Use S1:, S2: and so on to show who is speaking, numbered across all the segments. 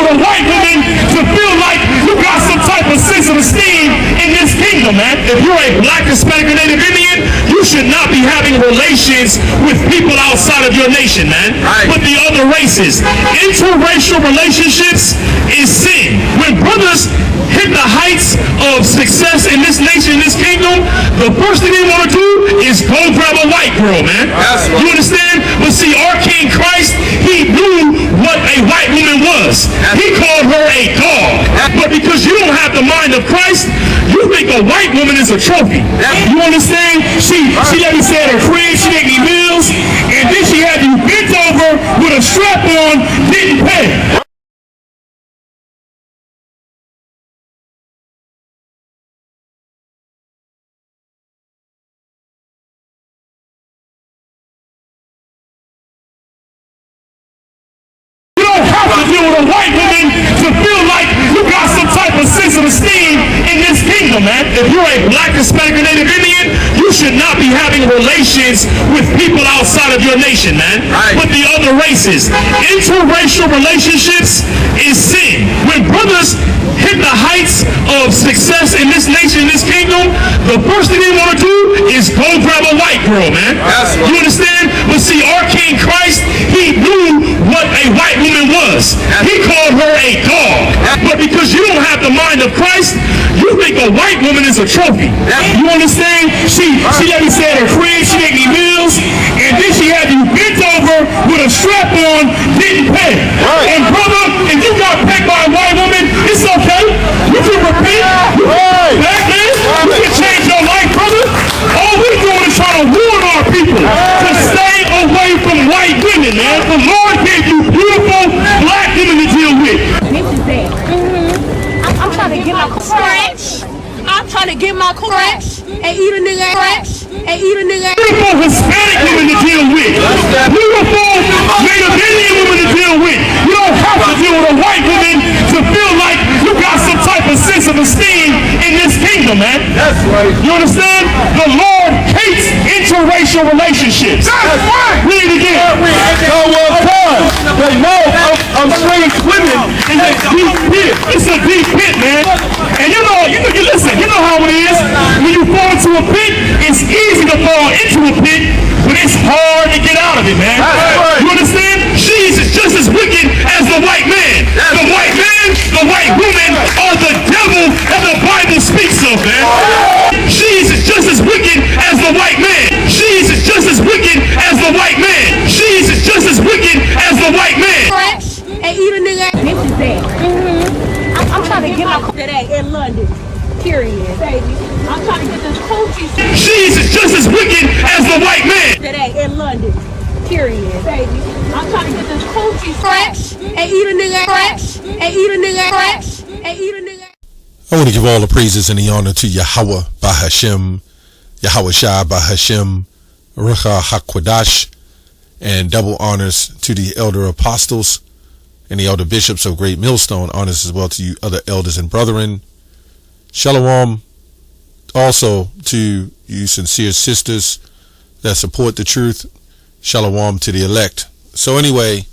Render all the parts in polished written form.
S1: a white woman to feel like you got some type of sense of esteem in this kingdom, man. If you're a black, Hispanic, or Native Indian, you should not be having relations with people outside of your nation, man. With the other races. Interracial relationships is sin. When brothers hit the heights of success in this nation, in this kingdom, the first thing they want to do is go grab a white girl, man. You understand? But see, our King Christ, he knew what a white woman was. He called her a dog. But because you don't have the mind of Christ, you think a white woman is a trophy. You understand? She let me stay at her crib, she made me meals, and then she had you bent over with a strap on, didn't pay. A white woman to feel like you got some type of sense of esteem in this kingdom, man. If you're a black, Hispanic, or Native Indian, you should not be having relations with people outside of your nation, man. With the other races. Interracial relationships is sin. When brothers hit the heights of success in this nation, in this kingdom, the first thing they want to do is go grab a white girl, man. You understand? But see, our King Christ, he knew what a white woman was. He called her a dog. But because you don't have the mind of Christ, you think a white woman is a trophy. You understand? She let me stay at her crib, she made me meals, and then she had you bent over with a strap on, didn't pay. And brother, if you got pegged by a white woman, it's okay. You can repent. Black man, you can change your life, brother. All we're doing is trying to warn our people to stay away from white women, man. The Lord gave you beautiful black women to deal with.
S2: I'm trying to get my scratch. I'm trying to get my scratch and eat a nigga scratch and eat a nigga.
S1: Beautiful Hispanic women to deal with. Beautiful Native Indian women to deal with. You don't have to deal with a white woman to feel like you got some type of sense of esteem in this kingdom, man. That's right. You understand? The Lord hates interracial relationships. That's right. Read it again. They know I'm slinging women in that deep pit. It's a deep pit, man. And you listen, you know how it is. When you fall into a pit, it's easy to fall into a pit, but it's hard to get out of it, man. Right. You understand? She's just as wicked as the white man. The white man, the white woman are the devil that the Bible speaks of, man. She's just as wicked as the white man. She's just as wicked as the white man. She's just as wicked as the white man.
S2: And eat a nigga. This is that. I'm trying to get my today in London. Period, baby. I'm trying to get this coochie.
S1: She's just as wicked as the white man.
S2: Today in London. Period, baby. I'm trying to get this coochie scratch and eat a nigga scratch and eat a nigga scratch and eat a nigga.
S3: I want to give all the praises and the honor to Yahweh Bahashem, Yahweh Shah Bahashem, Rucha HaKodash, and double honors to the elder apostles and the elder bishops of Great Millstone. Honors as well to you other elders and brethren. Shalom also to you sincere sisters that support the truth. Shalom to the elect. So anyway,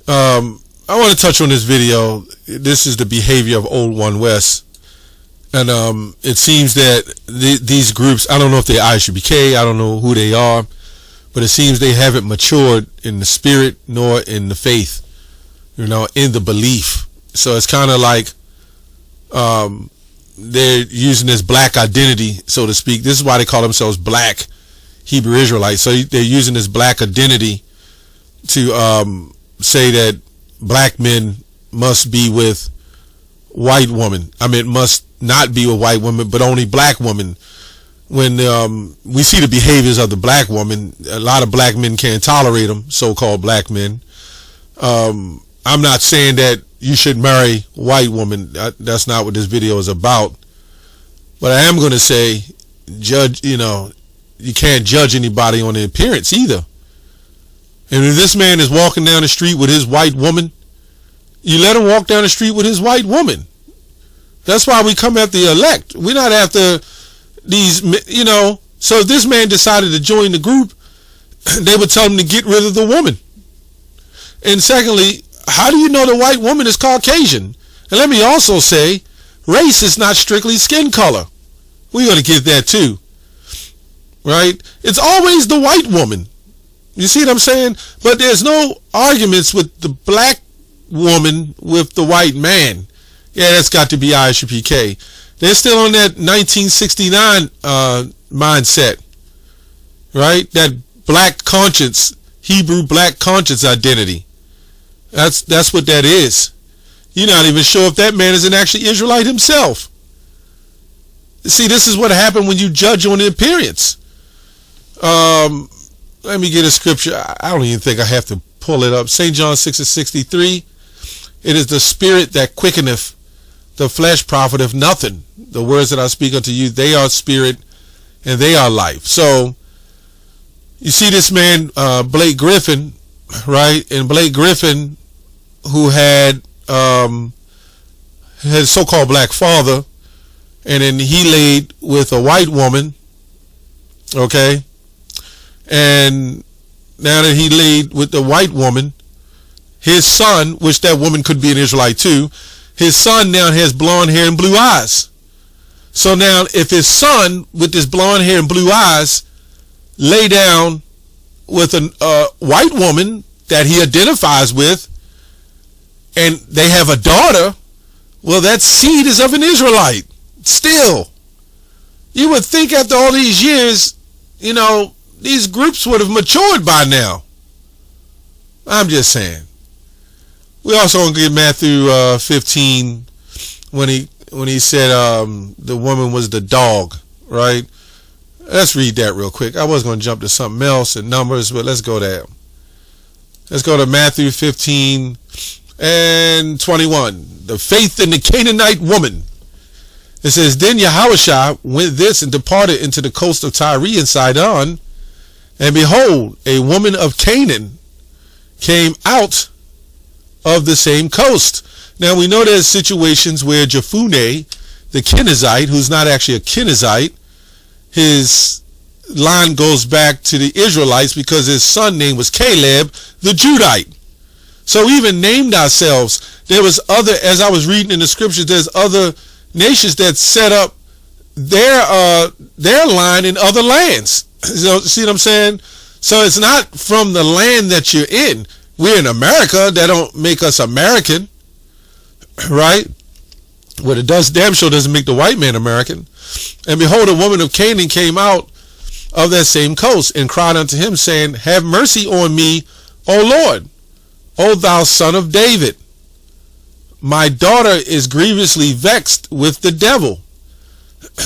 S3: I want to touch on this video. This is the behavior of Old One West. And it seems that these groups, I don't know if they're ISUBK, I don't know who they are, but it seems they haven't matured in the spirit nor in the faith, in the belief. So it's kind of like they're using this black identity, so to speak. This is why they call themselves Black Hebrew Israelites. So they're using this black identity to say that black men must be with white women. I mean, must not be with white women, but only black women. When we see the behaviors of the black woman, a lot of black men can't tolerate them, so-called black men. I'm not saying that you should marry white women. That's not what this video is about. But I am going to say, you can't judge anybody on the appearance either. And if this man is walking down the street with his white woman, you let him walk down the street with his white woman. That's why we come after the elect. We're not after these, So if this man decided to join the group, they would tell him to get rid of the woman. And secondly, how do you know the white woman is Caucasian? And let me also say, race is not strictly skin color. We're going to get that too. Right? It's always the white woman. You see what I'm saying? But there's no arguments with the black woman with the white man. Yeah, that's got to be ISUPK. They're still on that 1969 mindset. Right? That black conscience, Hebrew black conscience identity. That's what that is. You're not even sure if that man is an actually Israelite himself. See, this is what happened when you judge on the appearance. Let me get a scripture. I don't even think I have to pull it up. St. John 6:63. It is the spirit that quickeneth, the flesh profiteth nothing. The words that I speak unto you, they are spirit and they are life. So, you see this man, Blake Griffin, right? And Blake Griffin, who had his so-called black father, and then he laid with a white woman, okay? And now that he laid with the white woman, his son, which that woman could be an Israelite too, his son now has blonde hair and blue eyes. So now if his son with this blonde hair and blue eyes lay down with a white woman that he identifies with, and they have a daughter, well, that seed is of an Israelite. Still, you would think after all these years, you know, these groups would have matured by now. I'm just saying. We also going to get Matthew 15 when he said the woman was the dog, right? Let's read that real quick. I was going to jump to something else in Numbers, but let's go there. Let's go to Matthew 15 and 21. The faith in the Canaanite woman. It says, then Yahushua went this and departed into the coast of Tyre and Sidon, and behold, a woman of Canaan came out of the same coast. Now we know there's situations where Jephune, the Kenizzite, who's not actually a Kenizzite, his line goes back to the Israelites because his son name was Caleb, the Judite. So we even named ourselves. There was other, as I was reading in the scriptures, there's other nations that set up their line in other lands. So, see what I'm saying? So it's not from the land that you're in. We're in America. That don't make us American, right? What it does damn sure doesn't make the white man American. And behold, a woman of Canaan came out of that same coast and cried unto him, saying, have mercy on me, O Lord, O thou son of David. My daughter is grievously vexed with the devil.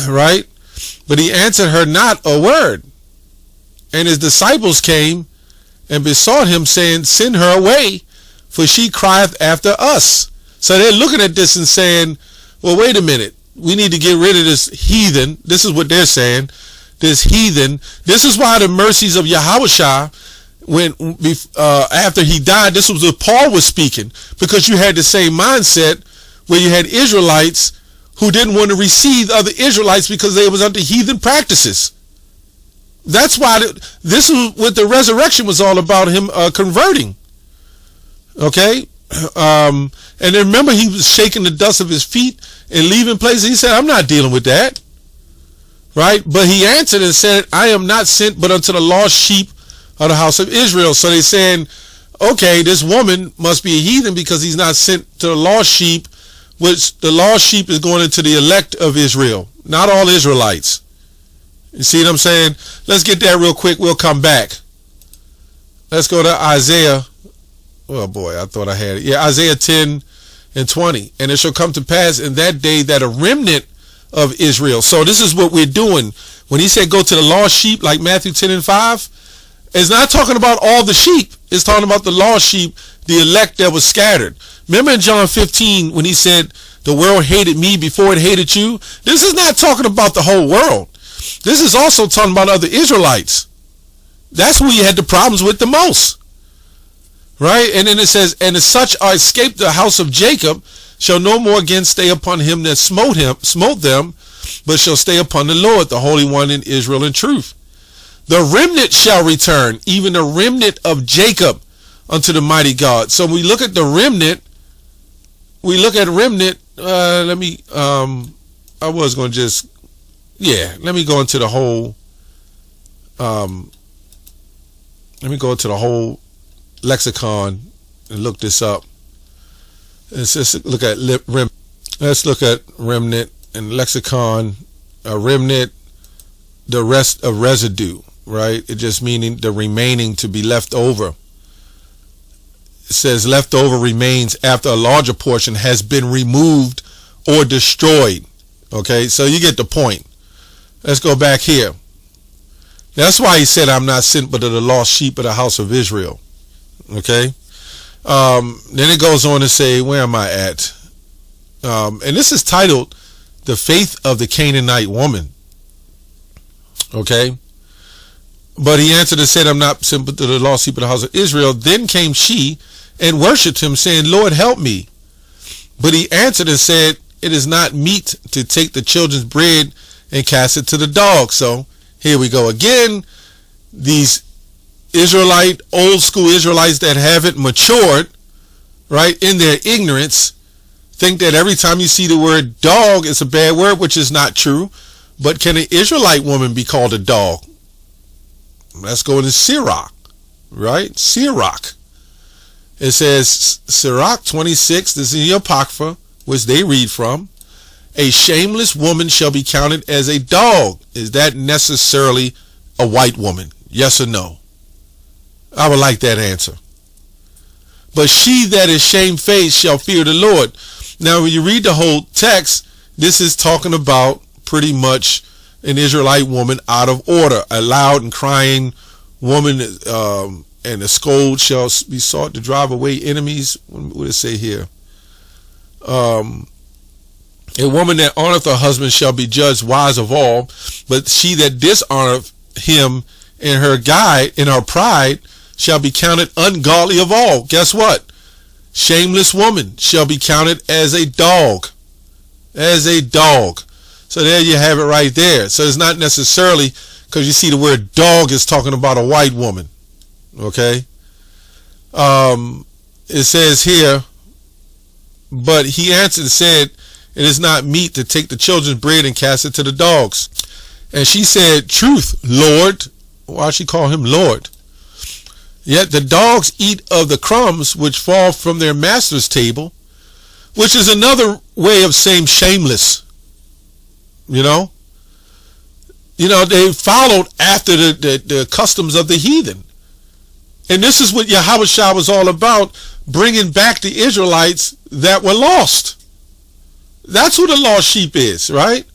S3: Right? But he answered her not a word. And his disciples came and besought him, saying, send her away, for she crieth after us. So they're looking at this and saying, well, wait a minute. We need to get rid of this heathen. This is what they're saying. This heathen. This is why the mercies of Yahushua, when after he died, this was what Paul was speaking, because you had the same mindset where you had Israelites who didn't want to receive other Israelites because they was under heathen practices. That's why this is what the resurrection was all about, him converting. Okay? And then remember, he was shaking the dust of his feet and leaving places. He said, I'm not dealing with that. Right? But he answered and said, I am not sent but unto the lost sheep of the house of Israel. So they're saying, okay, this woman must be a heathen because he's not sent to the lost sheep, which the lost sheep is going into the elect of Israel, not all Israelites. You see what I'm saying? Let's get that real quick. We'll come back. Let's go to Isaiah. Oh boy, I thought I had it. Yeah, Isaiah 10 and 20. And it shall come to pass in that day that a remnant of Israel. So this is what we're doing. When he said go to the lost sheep, like Matthew 10 and 5, it's not talking about all the sheep. It's talking about the lost sheep, the elect that was scattered. Remember in John 15 when he said, the world hated me before it hated you? This is not talking about the whole world. This is also talking about other Israelites. That's who he had the problems with the most. Right? And then it says, and as such are escaped the house of Jacob, shall no more again stay upon him that smote them, but shall stay upon the Lord, the Holy One in Israel in truth. The remnant shall return, even the remnant of Jacob, unto the mighty God. So we look at the remnant. We look at remnant. Let me go into the whole. Let me go into the whole lexicon and look this up. Let's just look at remnant. Let's look at remnant and lexicon. Remnant, the rest of residue, right? It just meaning the remaining, to be left over. It says leftover remains after a larger portion has been removed or destroyed. Okay, so you get the point. Let's go back here. That's why he said, I'm not sent but to the lost sheep of the house of Israel. Okay. Then it goes on to say, where am I at? And this is titled The Faith of the Canaanite Woman. Okay. But he answered and said, I'm not sent but to the lost sheep of the house of Israel. Then came she and worshipped him, saying, Lord, help me. But he answered and said, it is not meet to take the children's bread and cast it to the dogs. So here we go again. These Israelite, old school Israelites that haven't matured, right, in their ignorance, think that every time you see the word dog, it's a bad word, which is not true. But can an Israelite woman be called a dog? Let's go into Sirach, right? Sirach. It says, Sirach 26, this is in the Apocrypha, which they read from. A shameless woman shall be counted as a dog. Is that necessarily a white woman? Yes or no? I would like that answer. But she that is shamefaced shall fear the Lord. Now, when you read the whole text, this is talking about pretty much an Israelite woman out of order. A loud and crying woman, and a scold shall be sought to drive away enemies. What does it say here? A woman that honoreth her husband shall be judged wise of all, but she that dishonoreth him in her pride shall be counted ungodly of all. Guess what? Shameless woman shall be counted as a dog. As a dog. So there you have it right there. So it's not necessarily, because you see the word dog is talking about a white woman. Okay? It says here, but he answered and said, it is not meet to take the children's bread and cast it to the dogs. And she said, truth, Lord. Why she call him Lord? Yet the dogs eat of the crumbs which fall from their master's table, which is another way of saying shameless. You know, they followed after the customs of the heathen. And this is what Yahushua was all about, bringing back the Israelites that were lost. That's who the lost sheep is, right?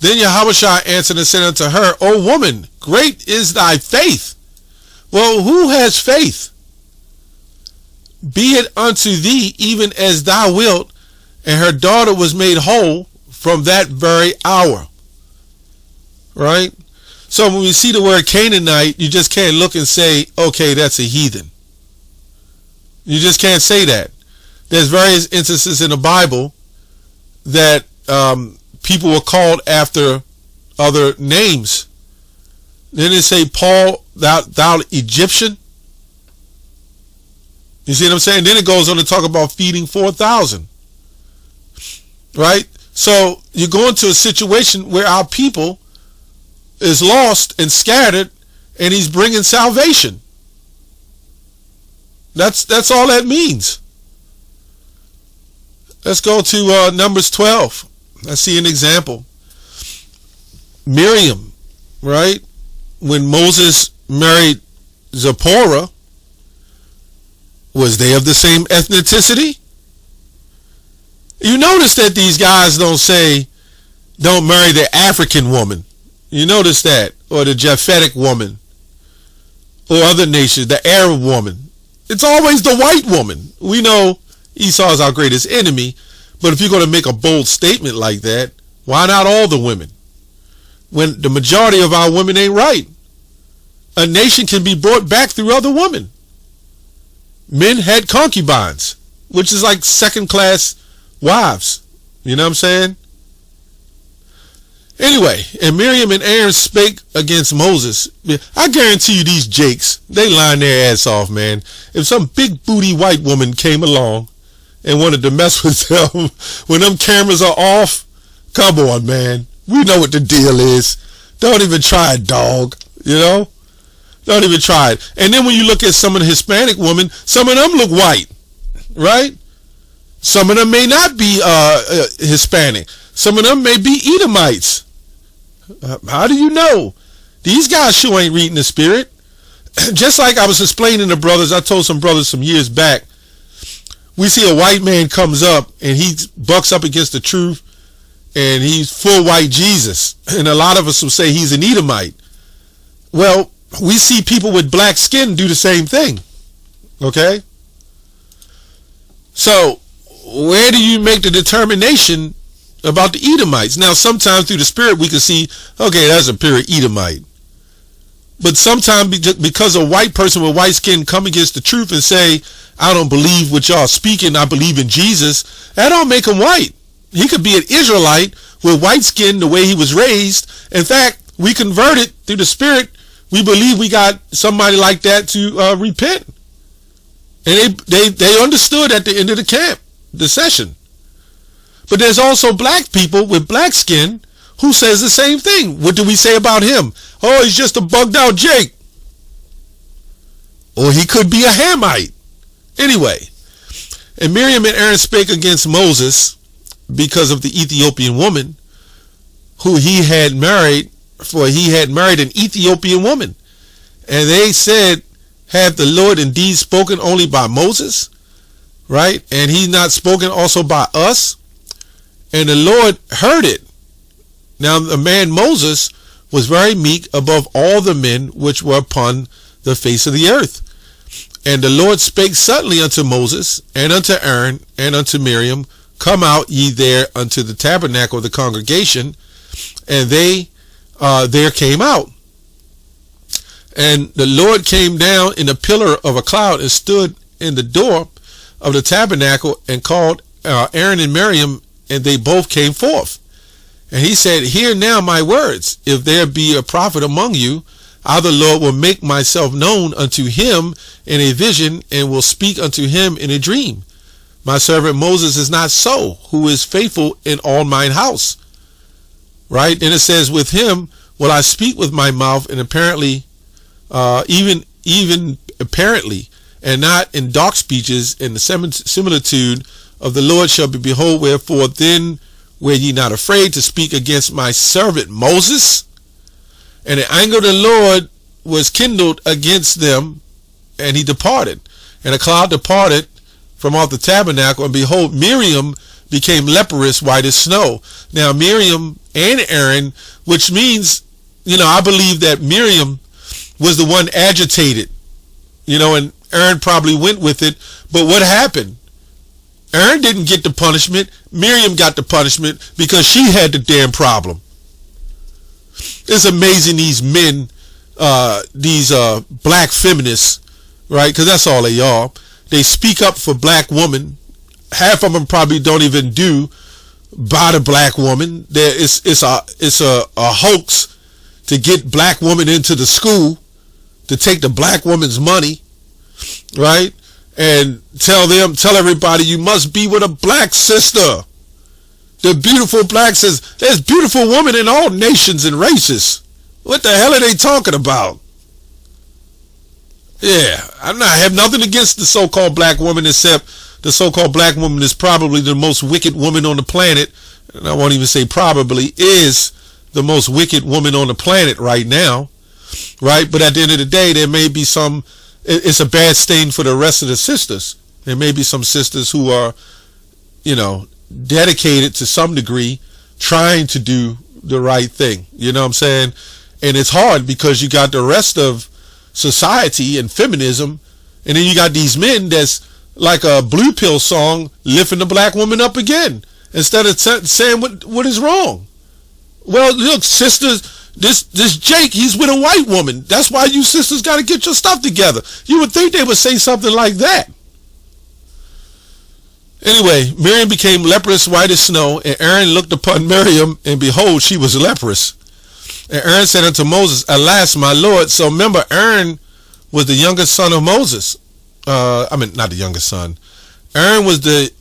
S3: Then Yahushua answered and said unto her, O woman, great is thy faith. Well, who has faith? Be it unto thee even as thou wilt. And her daughter was made whole from that very hour. Right? So when we see the word Canaanite, you just can't look and say, okay, that's a heathen. You just can't say that. There's various instances in the Bible that people were called after other names. Then they say, Paul, thou Egyptian. You see what I'm saying? Then it goes on to talk about feeding 4,000. Right? So you go into a situation where our people is lost and scattered, and he's bringing salvation. That's all that means. Let's go to Numbers 12. Let's see an example. Miriam, right? When Moses married Zipporah, was they of the same ethnicity? You notice that these guys don't marry the African woman. You notice that? Or the Japhetic woman. Or other nations, the Arab woman. It's always the white woman. We know Esau is our greatest enemy, but if you're going to make a bold statement like that, why not all the women? When the majority of our women ain't right. A nation can be brought back through other women. Men had concubines, which is like second-class wives. You know what I'm saying? Anyway, and Miriam and Aaron spake against Moses. I guarantee you these jakes, they line their ass off, man. If some big booty white woman came along and wanted to mess with them when them cameras are off, come on, man. We know what the deal is. Don't even try it, dog. You know? Don't even try it. And then when you look at some of the Hispanic women, some of them look white, right? Some of them may not be Hispanic. Some of them may be Edomites. How do you know? These guys sure ain't reading the spirit. Just like I was explaining to brothers, I told some brothers some years back, we see a white man comes up and he bucks up against the truth and he's full white Jesus. And a lot of us will say he's an Edomite. Well, we see people with black skin do the same thing. Okay? So, where do you make the determination about the Edomites? Now, sometimes through the spirit we can see, okay, that's a pure Edomite. But sometimes because a white person with white skin come against the truth and say, I don't believe what y'all speaking, I believe in Jesus, that don't make him white. He could be an Israelite with white skin the way he was raised. In fact, we converted through the spirit. We believe we got somebody like that to repent. And they understood at the end of the camp, the session. But there's also black people with black skin who says the same thing. What do we say about him? Oh, he's just a bugged out Jake. Or he could be a Hamite. Anyway, and Miriam and Aaron spake against Moses because of the Ethiopian woman who he had married, for he had married an Ethiopian woman. And they said, have the Lord indeed spoken only by Moses? Right? And he not spoken also by us? And the Lord heard it. Now the man Moses was very meek above all the men which were upon the face of the earth. And the Lord spake suddenly unto Moses, and unto Aaron, and unto Miriam, come out ye there unto the tabernacle of the congregation. And they there came out. And the Lord came down in a pillar of a cloud and stood in the door of the tabernacle and called Aaron and Miriam, and they both came forth. And he said, hear now my words. If there be a prophet among you, I the Lord will make myself known unto him in a vision, and will speak unto him in a dream. My servant Moses is not so, who is faithful in all mine house. Right? And it says, with him will I speak with my mouth, and apparently, even apparently, and not in dark speeches, in the similitude of the Lord shall be. Behold, wherefore then were ye not afraid to speak against my servant Moses? And the anger of the Lord was kindled against them, and he departed. And a cloud departed from off the tabernacle, and behold, Miriam became leprous, white as snow. Now Miriam and Aaron, which means, I believe that Miriam was the one agitated, and Aaron probably went with it. But what happened? Aaron didn't get the punishment. Miriam got the punishment because she had the damn problem. It's amazing these men, these black feminists, right? Because that's all they are. They speak up for black women. Half of them probably don't even do by the black woman. It's a hoax to get black women into the school, to take the black woman's money, right? And tell everybody you must be with a black sister. The beautiful black sister. There's beautiful women in all nations and races. What the hell are they talking about? Yeah, I have nothing against the so-called black woman, except the so-called black woman is probably the most wicked woman on the planet. And I won't even say probably, is the most wicked woman on the planet right now. Right? But at the end of the day, there may be it's a bad stain for the rest of the sisters. There may be some sisters who are, dedicated to some degree, trying to do the right thing. You know what I'm saying? And it's hard because you got the rest of society and feminism, and then you got these men that's like a blue pill song lifting the black woman up again instead of saying what is wrong. Well, look, sisters, this Jake, he's with a white woman. That's why you sisters got to get your stuff together. You would think they would say something like that. Anyway, Miriam became leprous white as snow, and Aaron looked upon Miriam, and behold, she was leprous. And Aaron said unto Moses, Alas, my Lord. So remember, Aaron was the youngest son of Moses. Not the youngest son. Aaron was the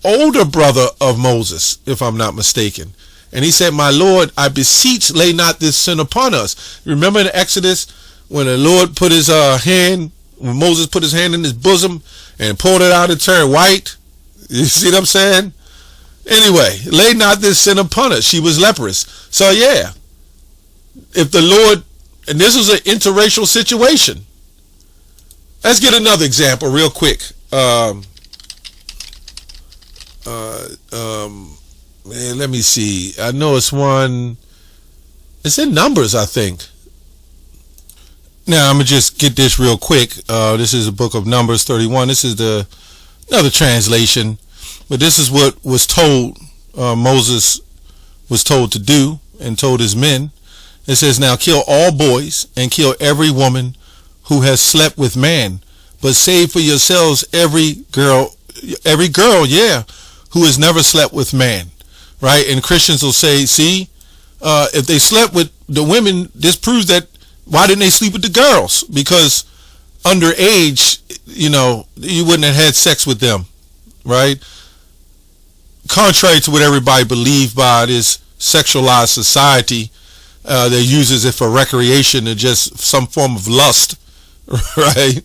S3: older brother of Moses, if I'm not mistaken. And he said, My Lord, I beseech, lay not this sin upon us. Remember in Exodus, when the Lord put his when Moses put his hand in his bosom and pulled it out and turned white? You see what I'm saying? Anyway, lay not this sin upon us. She was leprous. So yeah, if the Lord, and this was an interracial situation. Let's get another example real quick. Let me see. I know it's one. It's in Numbers, I think. Now I'm gonna just get this real quick. This is the book of Numbers 31. This is another translation, but this is what was told. Moses was told to do and told his men. It says, Now kill all boys and kill every woman who has slept with man, but save for yourselves every girl, who has never slept with man. Right? And Christians will say, see, if they slept with the women, this proves that, why didn't they sleep with the girls? Because underage, you wouldn't have had sex with them. Right? Contrary to what everybody believed by this sexualized society, that uses it for recreation and just some form of lust. Right?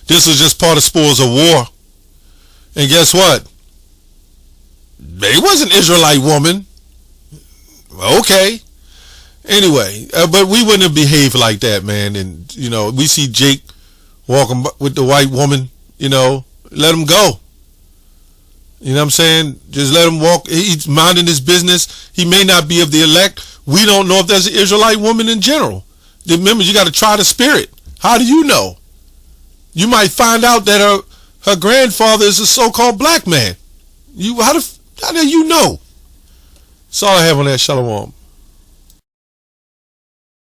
S3: This was just part of spoils of war. And guess what? They wasn't Israelite woman. Okay. Anyway, but we wouldn't have behaved like that, man. And, we see Jake walking with the white woman, let him go. You know what I'm saying? Just let him walk. He's minding his business. He may not be of the elect. We don't know if there's an Israelite woman in general. Remember, you got to try the spirit. How do you know? You might find out that her grandfather is a so-called black man. How do you know? That's all I have on that. Shalom.